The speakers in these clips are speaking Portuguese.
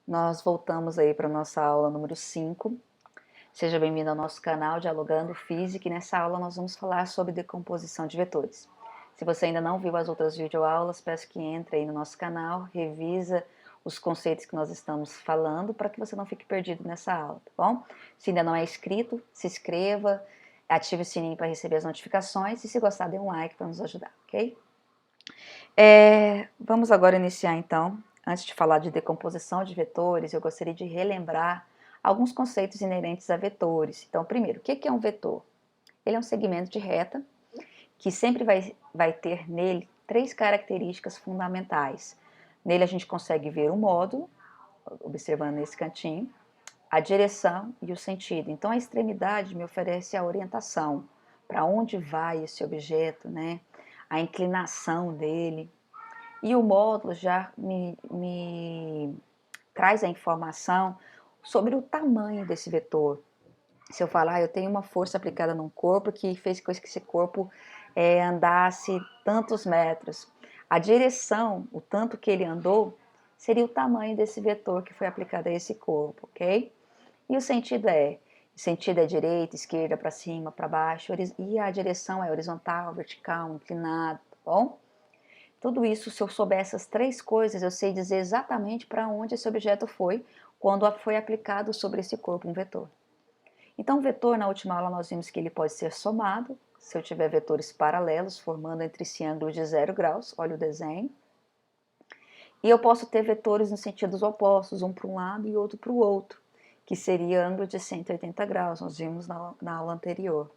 Nós voltamos aí para a nossa aula número 5. Seja bem-vindo ao nosso canal Dialogando Física e nessa aula nós vamos falar sobre decomposição de vetores. Se você ainda não viu as outras videoaulas, peço que entre aí no nosso canal, revisa os conceitos que nós estamos falando para que você não fique perdido nessa aula, tá bom? Se ainda não é inscrito, se inscreva, ative o sininho para receber as notificações e se gostar, dê um like para nos ajudar, ok? Vamos agora iniciar então. Antes de falar de decomposição de vetores, eu gostaria de relembrar alguns conceitos inerentes a vetores. Então, primeiro, o que é um vetor? Ele é um segmento de reta que sempre vai ter nele três características fundamentais. Nele a gente consegue ver o módulo, observando nesse cantinho, a direção e o sentido. Então, a extremidade me oferece a orientação, para onde vai esse objeto, né? A inclinação dele. E o módulo já me traz a informação sobre o tamanho desse vetor. Se eu falar, eu tenho uma força aplicada num corpo que fez com que esse corpo andasse tantos metros. A direção, o tanto que ele andou, seria o tamanho desse vetor que foi aplicado a esse corpo, ok? E o sentido é direita, esquerda, para cima, para baixo, e a direção é horizontal, vertical, inclinado, tá bom? Tudo isso, se eu souber essas três coisas, eu sei dizer exatamente para onde esse objeto foi quando foi aplicado sobre esse corpo um vetor. Então, o vetor, na última aula, nós vimos que ele pode ser somado, se eu tiver vetores paralelos, formando entre si ângulos de 0 graus, olha o desenho. E eu posso ter vetores nos sentidos opostos, um para um lado e outro para o outro, que seria ângulo de 180 graus, nós vimos na aula anterior.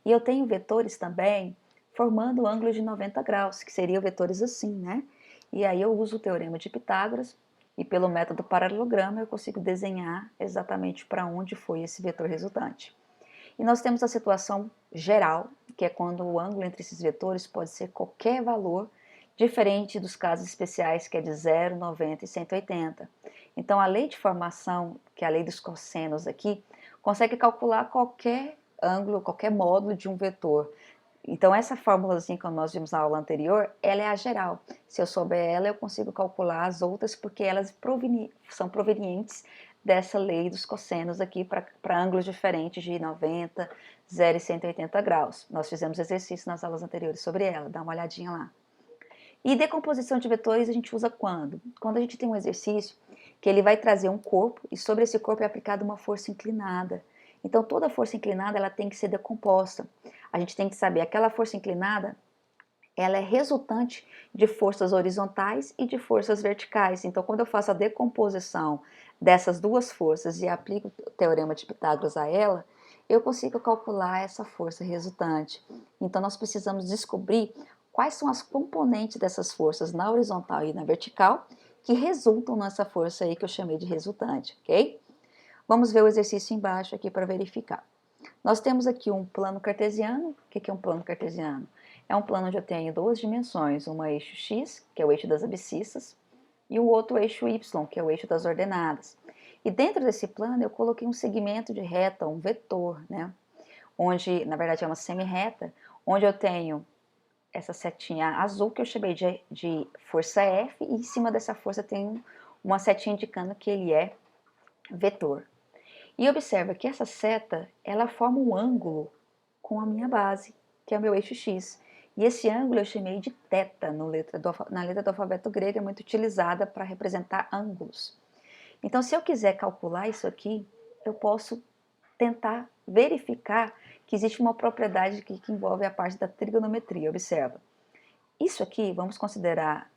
E eu tenho vetores também formando ângulos de 90 graus, que seriam vetores assim, né? E aí eu uso o teorema de Pitágoras e pelo método paralelogramo eu consigo desenhar exatamente para onde foi esse vetor resultante. E nós temos a situação geral, que é quando o ângulo entre esses vetores pode ser qualquer valor, diferente dos casos especiais, que é de 0, 90 e 180. Então, a lei de formação, que é a lei dos cossenos aqui, consegue calcular qualquer ângulo, qualquer módulo de um vetor. Então, essa fórmulazinha que nós vimos na aula anterior, ela é a geral. Se eu souber ela, eu consigo calcular as outras, porque elas são provenientes dessa lei dos cossenos aqui para ângulos diferentes de 90, 0 e 180 graus. Nós fizemos exercício nas aulas anteriores sobre ela, dá uma olhadinha lá. E decomposição de vetores a gente usa quando? Quando a gente tem um exercício que ele vai trazer um corpo e sobre esse corpo é aplicada uma força inclinada. Então toda força inclinada ela tem que ser decomposta. A gente tem que saber, aquela força inclinada ela é resultante de forças horizontais e de forças verticais. Então quando eu faço a decomposição dessas duas forças e aplico o teorema de Pitágoras a ela, eu consigo calcular essa força resultante. Então nós precisamos descobrir quais são as componentes dessas forças na horizontal e na vertical que resultam nessa força aí que eu chamei de resultante, ok? Vamos ver o exercício embaixo aqui para verificar. Nós temos aqui um plano cartesiano. O que é um plano cartesiano? É um plano onde eu tenho duas dimensões, uma eixo x, que é o eixo das abscissas, e o outro eixo y, que é o eixo das ordenadas. E dentro desse plano eu coloquei um segmento de reta, um vetor, né? Onde, na verdade, é uma semi-reta, onde eu tenho essa setinha azul que eu chamei de força F, e em cima dessa força tem uma setinha indicando que ele é vetor. E observa que essa seta, ela forma um ângulo com a minha base, que é o meu eixo x. E esse ângulo eu chamei de θ na letra do alfabeto grego, é muito utilizada para representar ângulos. Então, se eu quiser calcular isso aqui, eu posso tentar verificar que existe uma propriedade que envolve a parte da trigonometria. Observa. Isso aqui, vamos considerar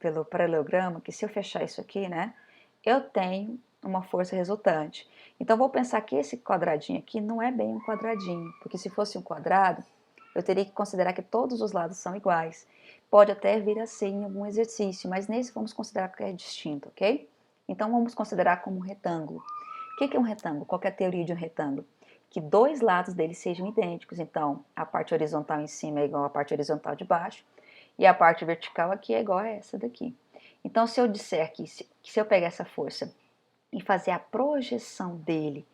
pelo paralelogramo, que se eu fechar isso aqui, né, eu tenho uma força resultante. Então, vou pensar que esse quadradinho aqui não é bem um quadradinho, porque se fosse um quadrado, eu teria que considerar que todos os lados são iguais. Pode até vir a ser em algum exercício, mas nesse vamos considerar que é distinto, ok? Então, vamos considerar como um retângulo. O que é um retângulo? Qual é a teoria de um retângulo? Que dois lados dele sejam idênticos. Então, a parte horizontal em cima é igual à parte horizontal de baixo, e a parte vertical aqui é igual a essa daqui. Então, se eu disser que se eu pegar essa força e fazer a projeção dele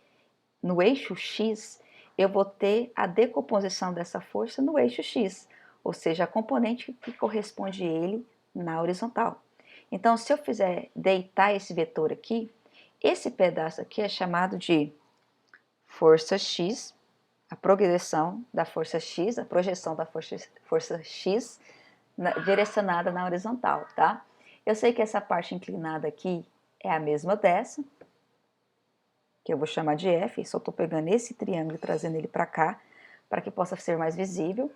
no eixo X, eu vou ter a decomposição dessa força no eixo X, ou seja, a componente que corresponde a ele na horizontal. Então, se eu fizer deitar esse vetor aqui, esse pedaço aqui é chamado de força X, a progressão da força X, a projeção da força X direcionada na horizontal, tá? Eu sei que essa parte inclinada aqui é a mesma dessa, que eu vou chamar de F, só estou pegando esse triângulo e trazendo ele para cá, para que possa ser mais visível.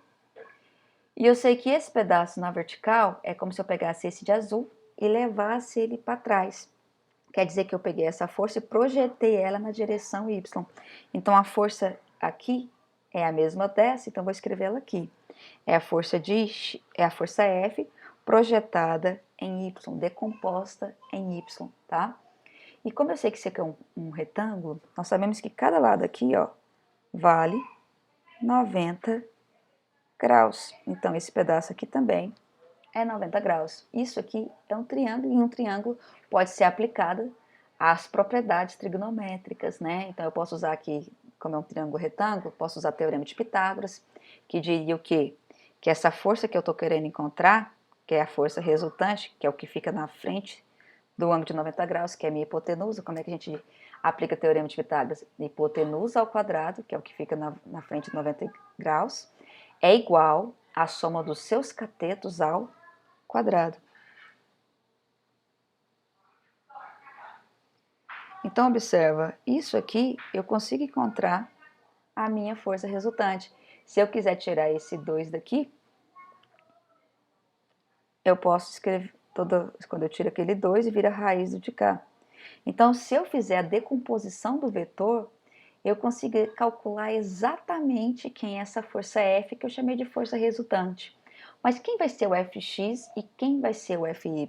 E eu sei que esse pedaço na vertical é como se eu pegasse esse de azul e levasse ele para trás. Quer dizer que eu peguei essa força e projetei ela na direção Y. Então a força aqui é a mesma dessa, então vou escrever ela aqui. É a força F projetada em Y, decomposta em Y, tá? E como eu sei que isso aqui é um retângulo, nós sabemos que cada lado aqui, ó, vale 90 graus. Então esse pedaço aqui também é 90 graus. Isso aqui é um triângulo, e um triângulo pode ser aplicado às propriedades trigonométricas, né? Então eu posso usar aqui, como é um triângulo retângulo, posso usar o teorema de Pitágoras, que diria o quê? Que essa força que eu estou querendo encontrar, que é a força resultante, que é o que fica na frente do ângulo de 90 graus, que é a minha hipotenusa. Como é que a gente aplica o teorema de Pitágoras? Hipotenusa ao quadrado, que é o que fica na frente de 90 graus, é igual à soma dos seus catetos ao quadrado. Então, observa, isso aqui eu consigo encontrar a minha força resultante. Se eu quiser tirar esse 2 daqui, eu posso escrever, quando eu tiro aquele 2 e vira a raiz do de cá. Então, se eu fizer a decomposição do vetor, eu consigo calcular exatamente quem é essa força F que eu chamei de força resultante. Mas quem vai ser o Fx e quem vai ser o Fy?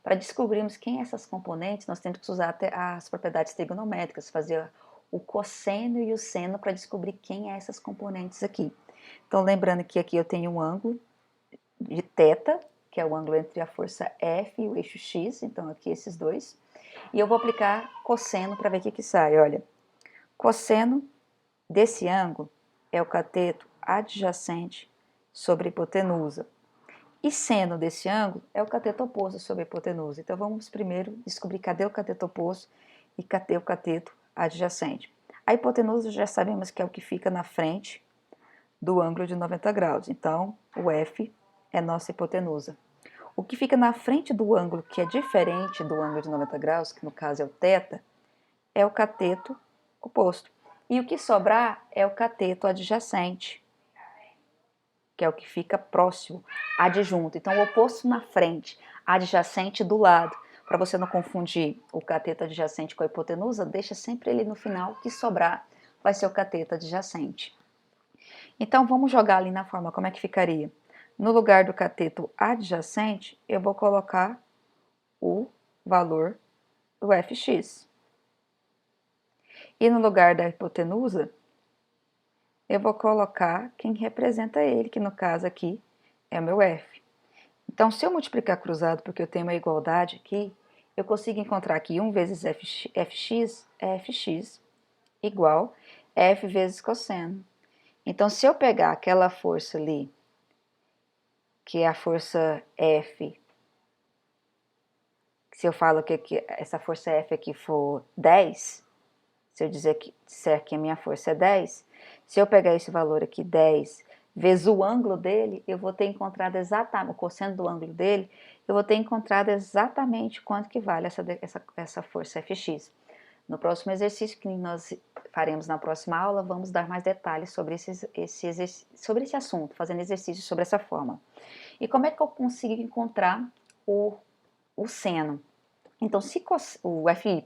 Para descobrirmos quem é essas componentes, nós temos que usar até as propriedades trigonométricas, fazer o cosseno e o seno para descobrir quem é essas componentes aqui. Então, lembrando que aqui eu tenho um ângulo de θ, que é o ângulo entre a força F e o eixo X, então aqui esses dois. E eu vou aplicar cosseno para ver o que sai. Olha, cosseno desse ângulo é o cateto adjacente sobre a hipotenusa. E seno desse ângulo é o cateto oposto sobre a hipotenusa. Então vamos primeiro descobrir cadê o cateto oposto e cadê o cateto adjacente. A hipotenusa já sabemos que é o que fica na frente do ângulo de 90 graus. Então o F é nossa hipotenusa. O que fica na frente do ângulo que é diferente do ângulo de 90 graus, que no caso é o θ, é o cateto oposto. E o que sobrar é o cateto adjacente, que é o que fica próximo, adjunto. Então, o oposto na frente, adjacente do lado. Para você não confundir o cateto adjacente com a hipotenusa, deixa sempre ele no final, que sobrar vai ser o cateto adjacente. Então, vamos jogar ali na forma, como é que ficaria? No lugar do cateto adjacente, eu vou colocar o valor do Fx. E no lugar da hipotenusa, eu vou colocar quem representa ele, que no caso aqui é o meu F. Então, se eu multiplicar cruzado, porque eu tenho uma igualdade aqui, eu consigo encontrar aqui 1 vezes Fx é Fx igual F vezes cosseno. Então, se eu pegar aquela força ali, que é a força F, se eu falo que essa força F aqui for 10, se eu disser que a minha força é 10, se eu pegar esse valor aqui, 10, vezes o ângulo dele, eu vou ter encontrado exatamente, o cosseno do ângulo dele, eu vou ter encontrado exatamente quanto que vale essa força Fx. No próximo exercício que nós faremos na próxima aula, vamos dar mais detalhes sobre sobre esse assunto, fazendo exercícios sobre essa forma. E como é que eu consigo encontrar o seno? Então, o Fy,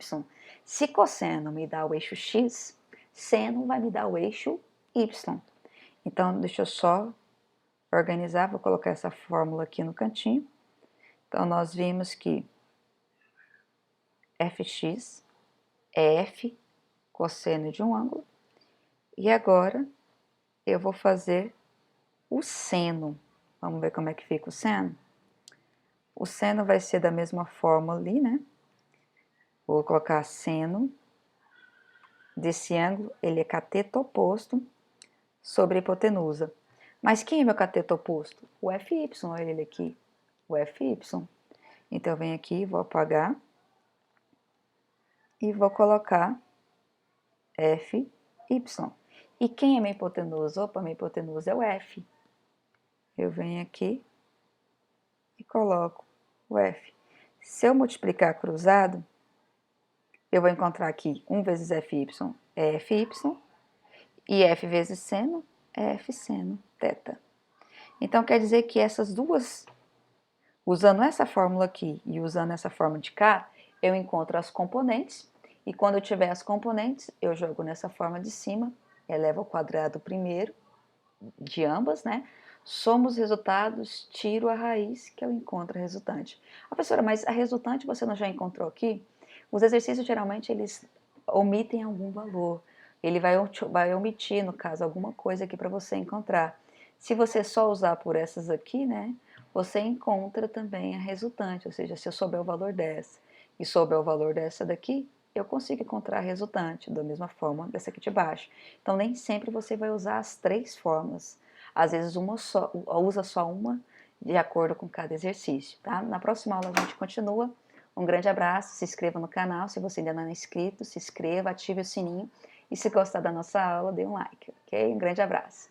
se cosseno me dá o eixo x, seno vai me dar o eixo y. Então, deixa eu só organizar, vou colocar essa fórmula aqui no cantinho. Então, nós vimos que Fx é F cosseno de um ângulo. E agora, eu vou fazer o seno. Vamos ver como é que fica o seno? O seno vai ser da mesma forma ali, né? Vou colocar seno desse ângulo, ele é cateto oposto sobre a hipotenusa. Mas quem é meu cateto oposto? O Fy, olha ele aqui, o Fy. Então, eu venho aqui, vou apagar e vou colocar Fy. E quem é minha hipotenusa? Opa, minha hipotenusa é o F. Eu venho aqui e coloco o F. Se eu multiplicar cruzado, eu vou encontrar aqui 1 vezes Fy é Fy, e F vezes seno é F seno θ. Então, quer dizer que essas duas, usando essa fórmula aqui e usando essa fórmula de cá, eu encontro as componentes, e quando eu tiver as componentes, eu jogo nessa forma de cima, elevo ao quadrado primeiro de ambas, né? Somo os resultados, tiro a raiz, que eu encontro a resultante. Professora, mas a resultante você não já encontrou aqui? Os exercícios, geralmente, eles omitem algum valor. Ele vai omitir, no caso, alguma coisa aqui para você encontrar. Se você só usar por essas aqui, né, você encontra também a resultante, ou seja, se eu souber o valor dessa e souber o valor dessa daqui, eu consigo encontrar a resultante, da mesma forma dessa aqui de baixo. Então, nem sempre você vai usar as 3 fórmulas. Às vezes, usa só uma, de acordo com cada exercício, tá? Na próxima aula a gente continua. Um grande abraço, se inscreva no canal, se você ainda não é inscrito, se inscreva, ative o sininho. E se gostar da nossa aula, dê um like, ok? Um grande abraço.